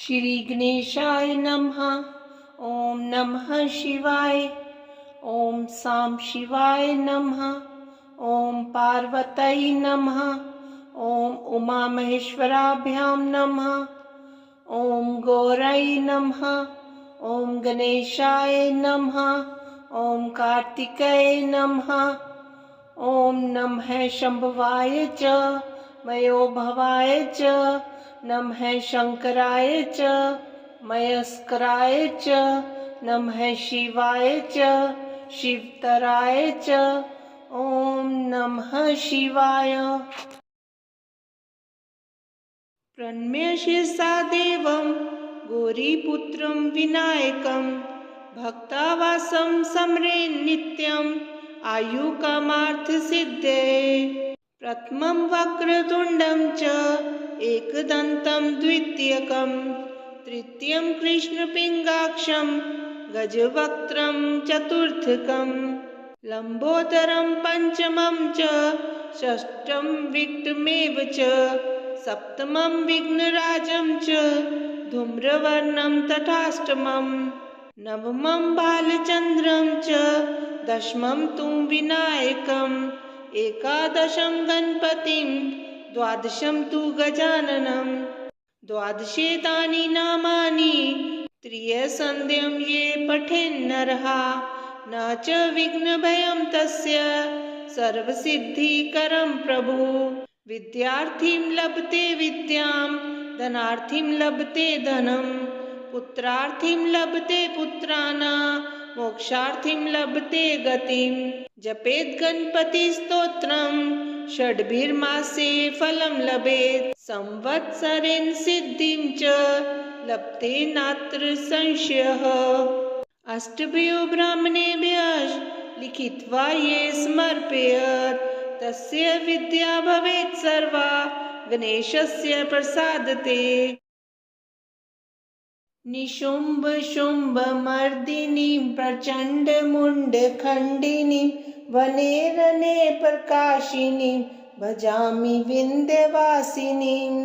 श्री गणेशाय नमः। ओम नमः शिवाय। ओम सां शिवाय नमः। ओम पार्वती नमः। ओम उमा महेश्वराभ्यां नमः। ओम गौराय नमः। ओम गणेशाय नमः। ओम कार्तिकेय नमः। ओम नमः शंभवाय च मयोभवाय च नमः शंकराय च मयस्कराय च नमः शिवाय च शिवतराय च। ओम नमः शिवाय। प्रणम्य शिरसा देवं गौरीपुत्रं विनायकं भक्तावासं स्मरे नित्यं आयुकामार्थसिद्धये। प्रथमं वक्रतुण्डं च एकदन्तं द्वितीयकं तृतीयं कृष्णपिङ्गाक्षं गजवक्त्रं चतुर्थकं लम्बोदरं पञ्चमं च षष्ठं विकटमेव च सप्तमं विघ्नराजं च धूम्रवर्णं तथाष्टमं नवमं बालचन्द्रं च दशमं तु विनायकम् एकादशं गणपतिं द्वादशं तु गजाननं द्वादशेतानि नामानि त्रियसन्ध्यं ये पठेन्नरः न च विघ्नभयं तस्य सर्वसिद्धिकरं प्रभु। विद्यार्थीं लभते विद्यां धनार्थीं लभते धनं पुत्रार्थीं लभते पुत्रान् मोक्षार्थीं लभते गतिं। जपेत् गणपति स्तोत्रं षड्भिर्मासे फलं लभेत् संवत्सरेण सिद्धिं च लभते नात्र संशयः। अष्टभ्यो ब्राह्मणेभ्यः लिखित्वा ये समर्पयेत् तस्य विद्या भवेत् सर्वा गणेशस्य प्रसादते। निशुम्भ शुम्भ मर्दिनीं प्रचण्ड मुण्ड खण्डिनीं वने रणे प्रकाशिनीं भजामि विन्ध्यवासिनीं।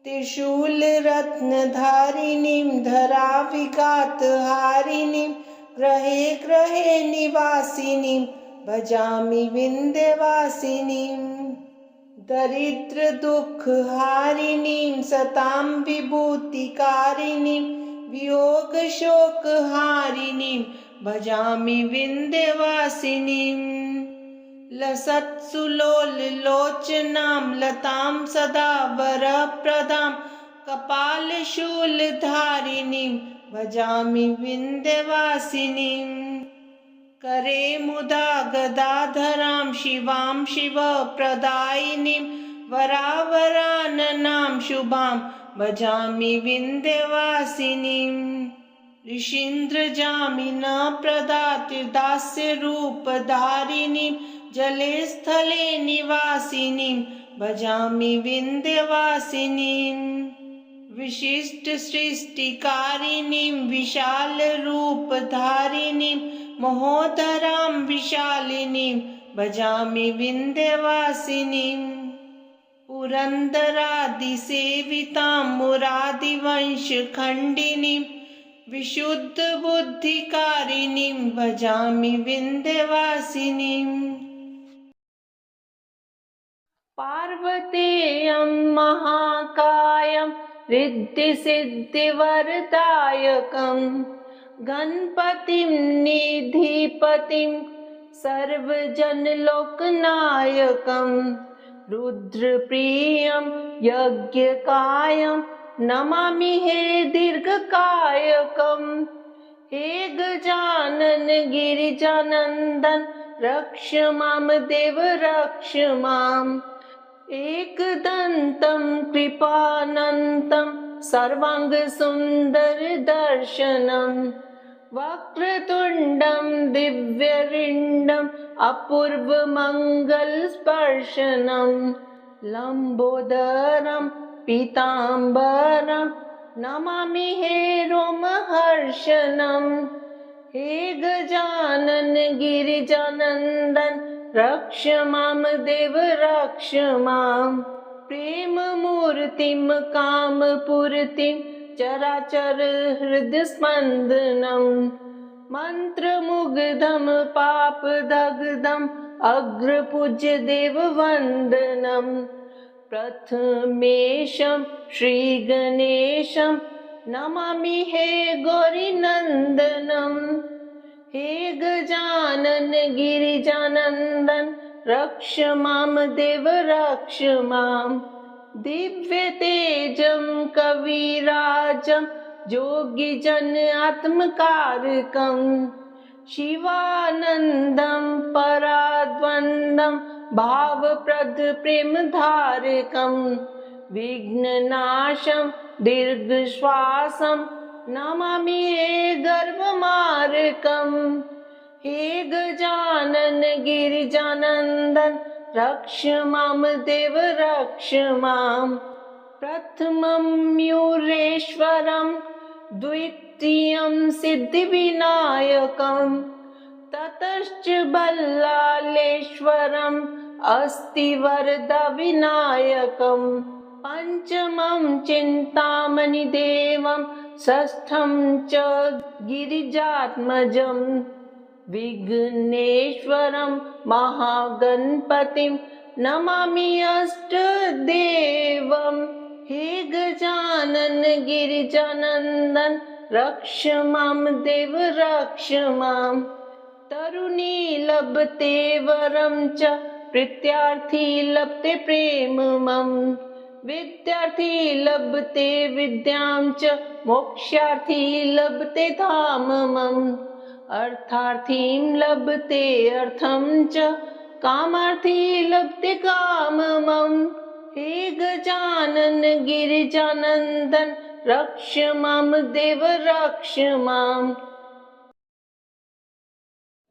त्रिशूल रत्नधारिणीं धराविघातहारिणीं ग्रहे ग्रहे निवासिनीं भजामि विन्ध्यवासिनीं। दरिद्र दुःखहारिणीं सतां विभूतिकारिणीं वियोग शोकहारिणीं भजामि विन्ध्यवासिनीं। लसत्सुलोललोचनां लतां सदा वरप्रदां कपालशूलधारिणीं भजामि विन्ध्यवासिनीं। करे मुदा गदाधरां शिवां शिवप्रदायिनीं वरावराननां शुभां भजामि विन्ध्यवासिनीं। ऋषीन्द्रजामिनप्रदातिर्दास्यरूपधारिणीं जले स्थले निवासिनीं भजामि विन्ध्यवासिनीं। विशिष्टसृष्टिकारिणीं विशालरूपधारिणीं महोदरां विशालिनीं भजामि विन्ध्यवासिनीं। पुरन्दरादिसेवितां मुरादिवंशखण्डिनीं विशुद्धबुद्धिकारिणीं भजामि विन्ध्यवासिनीं। पार्वतेयं महाकायं रिद्धिसिद्धिवरदायकं गणपतिं निधिपतिं सर्वजनलोकनायकं रुद्रप्रियं यज्ञकायं नमामि हे दीर्घकायकं। हे गजानन गिरिजानन्दन रक्ष मां देव रक्ष माम्। एकदन्तं कृपानन्तं सर्वाङ्गसुन्दरदर्शनं वक्रतुण्डं दिव्यरिण्डम् अपूर्वमङ्गलस्पर्शनं लम्बोदरं पीताम्बरं नमामि हे रोमहर्षणं। हे गजानन गिरिजानन्दन रक्ष मां देव रक्ष माम्। प्रेममूर्तिं कामपूर्तिं चराचर हृदस्पन्दनं मन्त्रमुग्धं पापदग्धम् अग्रपूज्य देववन्दनं प्रथमेशं श्रीगणेशं नमामि हे गौरीनन्दनं हे गजानन गिरिजानन्दन रक्ष मां देव रक्ष माम् दिव्यतेजं कविराजं योगिजन आत्मकारकं शिवानन्दं पराद्वन्द्वं भावप्रद प्रेमधारकं विघ्ननाशं दीर्घश्वासं नमामि हे गर्भमार्कं हे गजानन गिरिजानन्दन रक्ष मां देव रक्ष माम् प्रथमं मयूरेश्वरं द्वितीयं सिद्धिविनायकं ततश्च बल्लालेश्वरम् अस्तिवरदविनायकं पञ्चमं चिन्तामणिदेवं षष्ठं च गिरिजात्मजम् विघ्नेश्वरं महागणपतिं नमामि अष्टदेवं हे गजानन गिरिजानन्दन रक्ष मां देव रक्ष माम् तरुणी लभते वरं च प्रीत्यार्थी लभते प्रेममम् विद्यार्थी लभते विद्यां च मोक्षार्थी लभते धाममम् अर्थार्थीं लभते अर्थं च कामार्थी लभते काममम् हे गजानन गिरिजानन्दन रक्ष मां देव रक्ष माम्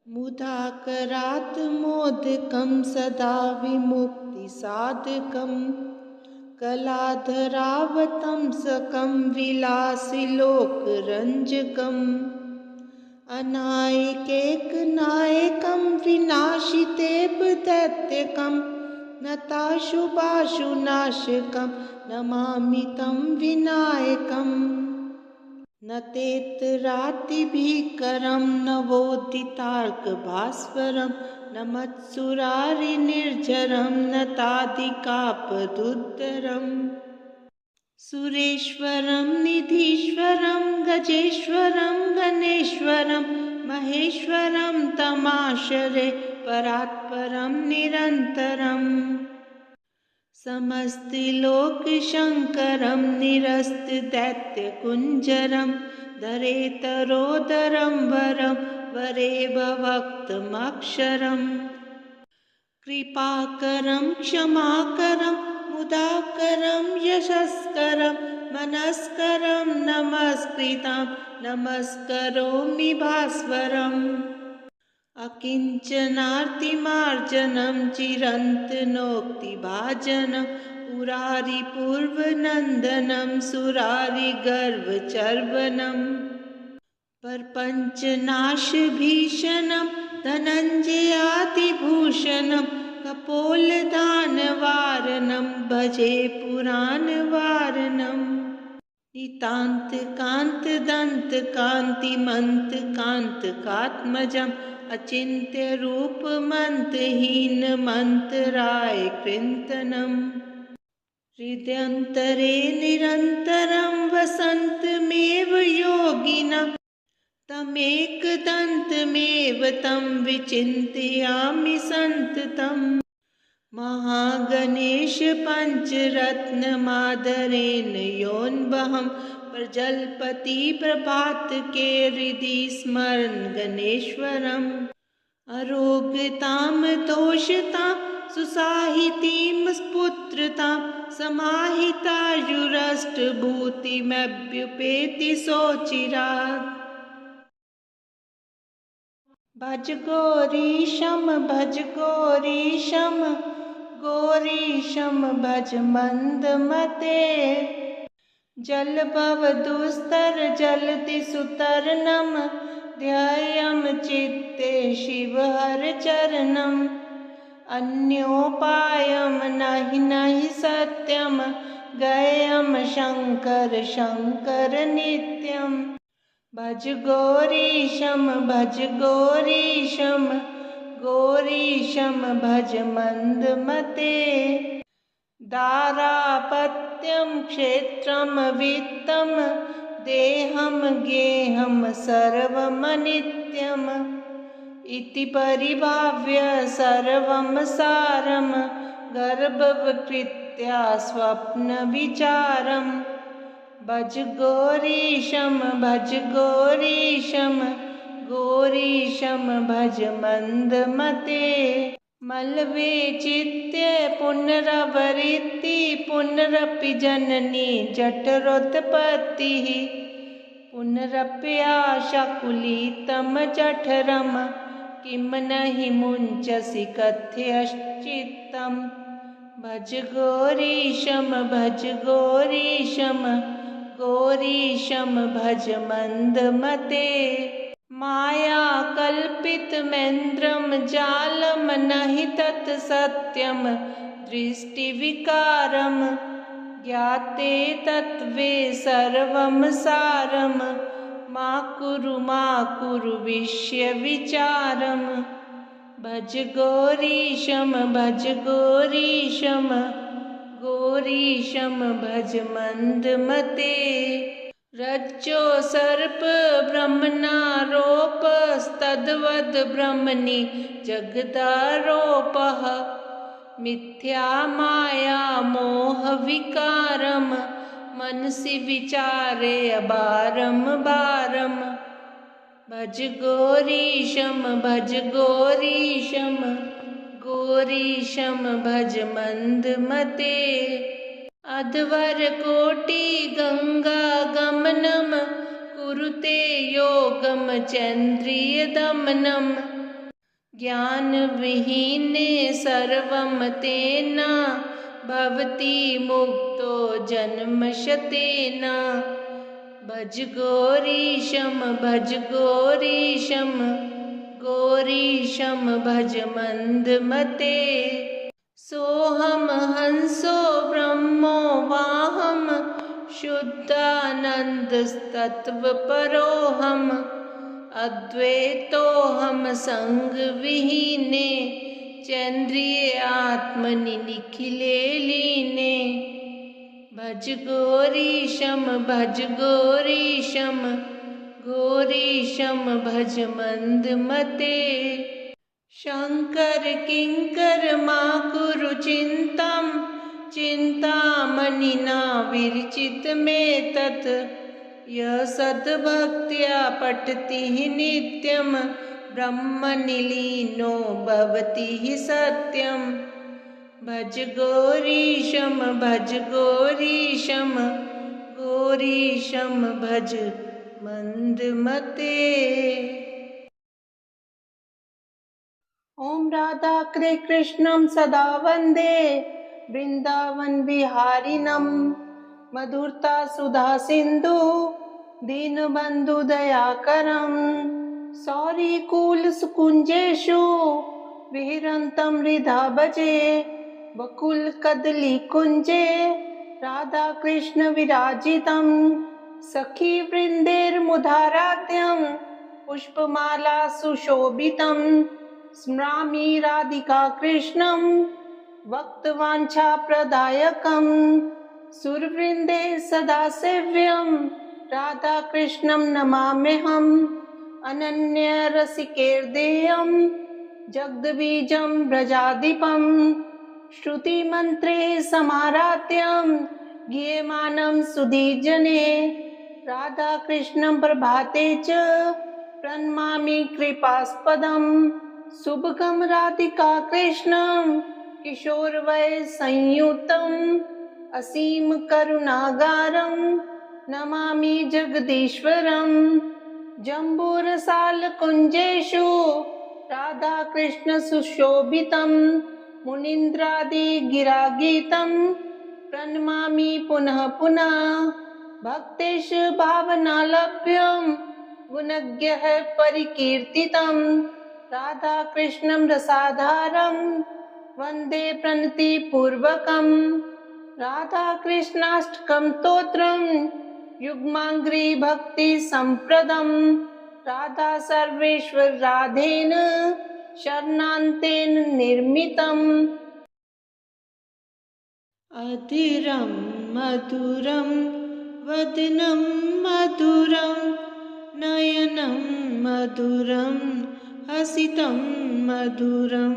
मुदाकरात् मोदकं सदा विमुक्तिसाधकं कलाधरावतंसकं विलासिलोकरञ्जकम् अनायकैकनायकं विनाशितेव दैत्यकं नताशुभाशुनाशकं नमामि तं विनायकम् न तेतरातिभीकरं नवोदितार्कभास्वरं न मत्सुरारिनिर्झरं न तादिकापदुद्धरम् सुरेश्वरं निधीश्वरं गजेश्वरं गणेश्वरं महेश्वरं तमाशरे परात्परं निरन्तरम् समस्तिलोकशङ्करं निरस्तदैत्यकुञ्जरं धरेतरोदरं वरं वरेव वक्तमक्षरम् कृपाकरं क्षमाकरं मुदाकरं यशस्करं मनस्करं नमस्कृतं नमस्करोमि भास्वरम् अकिञ्चनार्तिमार्जनं चिरन्तनोक्तिभाजनं पुरारिपूर्वनन्दनं सुरारिगर्वचर्वणम् परपञ्चनाशभीषणं धनञ्जयादिभूषणं कपोलदानवारणं भजे पुराणवारणम् नितान्तकान्तदन्तकान्तिमन्तकान्तकात्मजम् अचिन्त्यरूपमन्तहीनमन्तराय कृन्तनम् हृदयन्तरे निरन्तरं वसन्तमेव योगिनं तमेकदन्तमेव तं विचिन्तयामि सन्ततम् महागणेश पञ्चरत्नमादरेण योऽन्वहं प्रजल्पति प्रभातके हृदि स्मरन् गणेश्वरम् अरोगतां दोषतां सुसाहितीं स्पुत्रतां समाहितायुरष्टभूतिमभ्युपेति सोचिरात् भज गौरीशं गौरीशं भज मन्दमते जलभवदुस्तर जलधिसुतरणं ध्यायं चित्ते शिवहरचरणम् अन्योपायं नहि सत्यं गयं शङ्कर शङ्कर नित्यं भज गौरीशं भज गौरीशं गौरीशं भज मन्दमते दारापत्यं क्षेत्रं वित्तं देहं गेहं सर्वमनित्यम् इति परिभाव्य सर्वं सारं गर्भवकृत्या स्वप्नविचारं भज गौरीशं भज गौरीशं गौरीशं भज मन्दमते मल्विचित्य पुनरवृत्ति पुनरपि जननी जठरोत्पत्तिः पुनरप्याशाकुलितं जठरं किं नहि मुञ्चसि कथयश्चित्तं भज गौरीशं भज गौरीशं गौरीशं भज मन्दमते माया कल्पितमेन्द्रं जालं नहि तत् सत्यं दृष्टिविकारं ज्ञाते तत्त्वे सर्वं सारं मा कुरु विषयविचारं भज गौरीशं भज गौरीशं गौरीशं भज मन्दमते रज्जो सर्प ब्रह्मणारोपस्तद्वद् ब्रह्मणि जगदारोपः मिथ्या माया मोहविकारं मनसि विचारे बारं बारं भज गौरीशं भज गौरीशं गौरीशं भज मन्दमते अध्वरकोटि गंगा गमनं कुरुते योगं चन्द्रियदमनं ज्ञानविहीने सर्वं तेन भवति मुक्तो जन्मशतेन भज गौरीशं भज गौरीशं गौरीशं भज मन्दमते सोऽहं हंसो ब्रह्मो वाहं शुद्धानन्दस्तत्त्वपरोऽहम् अद्वैतोऽहं सङ्गविहीने चन्द्रिये आत्मनि निखिले लीने भज गौरीशं भज गौरीशं गौरीशं भज मन्दमते शङ्कर किङ्कर मा कुरु चिन्तां चिन्तामणिना विरचितमेतत् यः सद्भक्त्या पठति नित्यं ब्रह्मनिलीनो भवति सत्यं भज गौरीशं भज गौरीशं गौरीशं भज मन्दमते। ॐ राधा कृष्णं सदा वन्दे वृन्दावन विहारिणं मधुरता सुधा सिन्धु दीनबन्धु दयाकरं सौरिकुल सुकुञ्जेषु विहरन्तं हृदा भजे बकुल कदली कुञ्जे राधा कृष्ण विराजितं सखी वृन्दैर्मुदाराध्यं पुष्पमाला सुशोभितं स्मरामि राधिका कृष्णं भक्तवाञ्छाप्रदायकं सुरवृन्दे सदा सेव्यं राधा कृष्णं नमाम्यहम् अनन्यरसिकैर्देयं जगद्बीजं व्रजाधिपं श्रुतिमन्त्रे समाराध्यं गीयमानं सुधीजने राधा कृष्णं प्रभाते च प्रणमामि कृपास्पदं शुभगं राधिका कृष्णं किशोरवै संयुतं असीम करुणागारं नमामि जगदीश्वरं जम्बूरसालकुञ्जेषु राधा कृष्ण सुशोभितं मुनीन्द्रादिगिरागीतं प्रणमामि पुनः पुनः भक्तेश भावनालभ्यं गुणज्ञः परिकीर्तितं राधा कृष्णं रसाधारं वन्दे प्रणतिपूर्वकं राधा कृष्णाष्टकं स्तोत्रम् युग्माङ्घ्रि भक्ति सम्प्रदम् राधा सर्वेश्वर राधेन शरणान्तेन निर्मितम्। अधीरं मधुरं वदनं मधुरं नयनं मधुरं हसितं मधुरं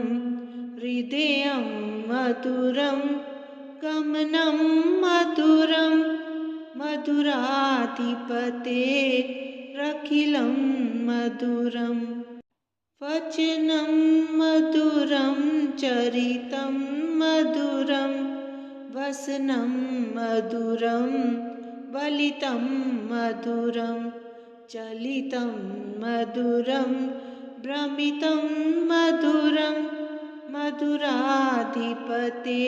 हृदयं मधुरं गमनं मधुरं मधुराधिपते रखिलं मधुरं वचनं मधुरं चरितं मधुरं वसनं मधुरं वलितं मधुरं चलितं मधुरं भ्रमितं मधुरं मधुराधिपते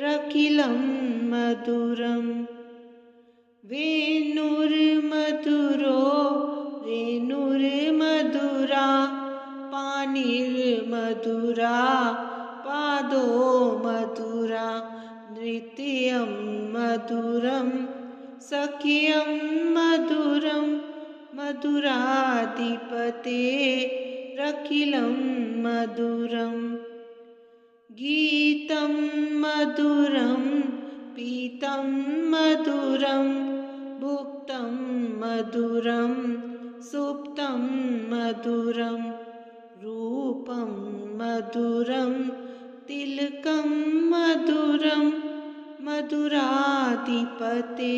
रखिलं मधुरं वेणुर्मधुरो रेणुर्मधुरा पाणिर्मधुरा पादो मधुरा नृत्यं मधुरं सख्यं मधुरं मधुराधिपते रखिलं मधुरं गीतं मधुरं पीतं मधुरं भुक्तं मधुरं सुप्तं मधुरं रूपं मधुरं तिलकं मधुरं मधुराधिपते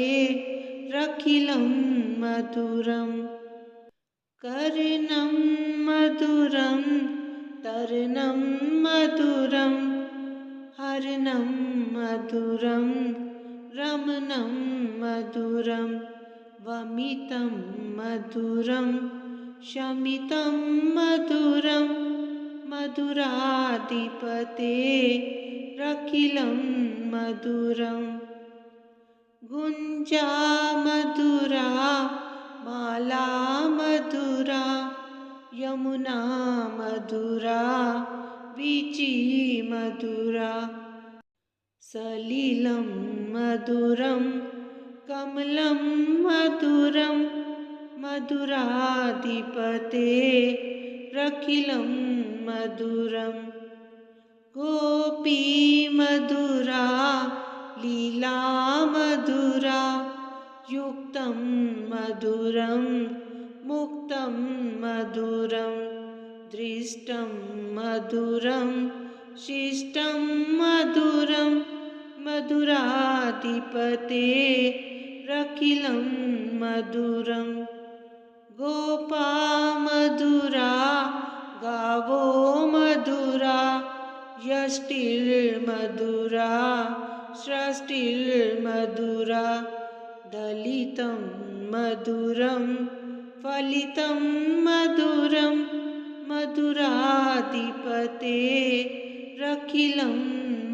रखिलं मधुरं कर्णं मधुरं तर्णं मधुरं हरणं मधुरं रमणं मधुरं वमितं मधुरं शमितं मधुरं मधुराधिपते रखिलं मधुरं गुञ्जा मधुरा माला मधुरा यमुना मधुरा वीची मधुरा सलिलं मधुरं कमलं मधुरं मधुराधिपते रखिलं मधुरं गोपी मधुरा लीला मधुरा युक्तं मधुरं मुक्तं मधुरं दृष्टं मधुरं शिष्टं मधुरं मधुराधिपते रखिलं मधुरं गोपा मधुरा गावो मधुरा यष्टिर्मधुरा सृष्टिर्मधुरा दलितं मधुरं फलितं मधुरं मधुराधिपते रखिलं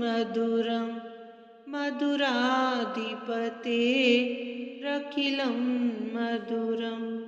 मधुरं मधुराधिपते रखिलं मधुरम्।